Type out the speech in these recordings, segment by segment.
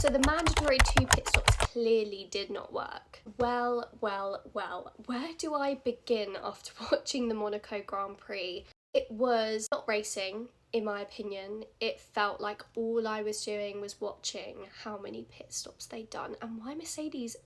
So the mandatory 2 pit stops clearly did not work. Well, where do I begin after watching the Monaco Grand Prix? It was not racing, in my opinion. It felt like all I was doing was watching how many pit stops they'd done and why Mercedes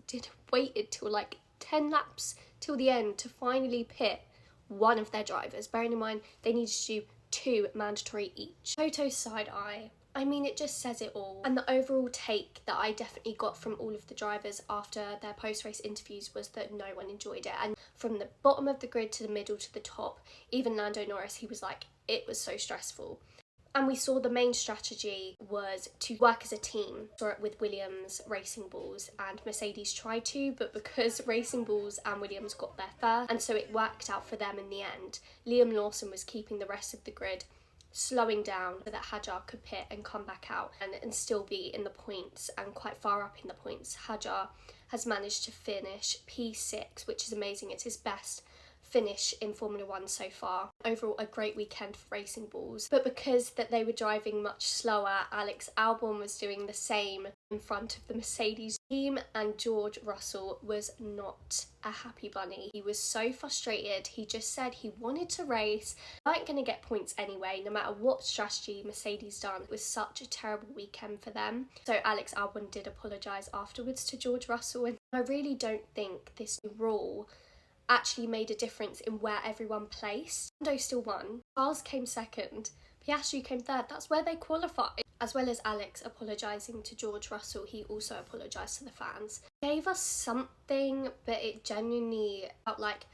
waited till like 10 laps till the end to finally pit one of their drivers. Bearing in mind they needed to do 2 mandatory each. Toto's side eye. I mean, it just says it all. And the overall take that I definitely got from all of the drivers after their post-race interviews was that no one enjoyed it. And from the bottom of the grid to the middle to the top, even Lando Norris, he was like, it was so stressful. And we saw the main strategy was to work as a team. We saw it with Williams, Racing Bulls, and Mercedes tried to, but because Racing Bulls and Williams got there first, and so it worked out for them in the end. Liam Lawson was keeping the rest of the grid slowing down so that Hadjar could pit and come back out and still be in the points and quite far up in the points. Hadjar has managed to finish P6, which is amazing. It's his best finish in Formula 1 so far. Overall, a great weekend for Racing Bulls. But because that they were driving much slower, Alex Albon was doing the same in front of the Mercedes team, and George Russell was not a happy bunny. He was so frustrated. He just said he wanted to race. They weren't going to get points anyway, no matter what strategy Mercedes done. It was such a terrible weekend for them. So Alex Albon did apologise afterwards to George Russell, and I really don't think this new rule actually made a difference in where everyone placed. Lando still won, Charles came second, Piastri came third. That's where they qualified. As well as Alex apologising to George Russell, he also apologised to the fans. Gave us something, but it genuinely felt like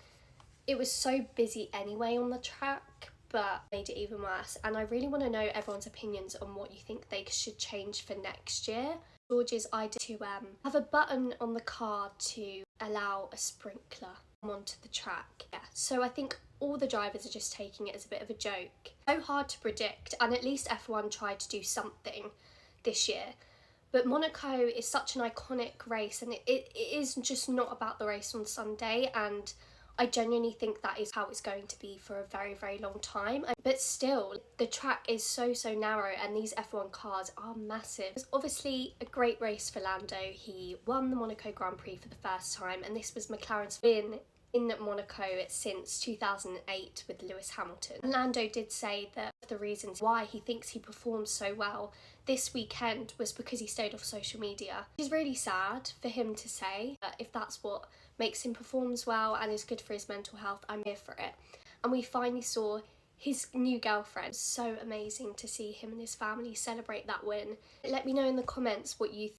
it was so busy anyway on the track, but made it even worse. And I really want to know everyone's opinions on what you think they should change for next year. George's idea to have a button on the car to allow a sprinkler onto the track. Yeah, so I think all the drivers are just taking it as a bit of a joke. So hard to predict, and at least F1 tried to do something this year. But Monaco is such an iconic race, and it is just not about the race on Sunday, and I genuinely think that is how it's going to be for a very, very long time. But still, the track is so narrow, and these F1 cars are massive. It was obviously a great race for Lando. He won the Monaco Grand Prix for the first time, and this was McLaren's win in Monaco since 2008 with Lewis Hamilton. Lando did say that the reasons why he thinks he performed so well this weekend was because he stayed off social media. Which is really sad for him to say. If that's what makes him perform as well and is good for his mental health, I'm here for it. And we finally saw his new girlfriend. So amazing to see him and his family celebrate that win. Let me know in the comments what you think.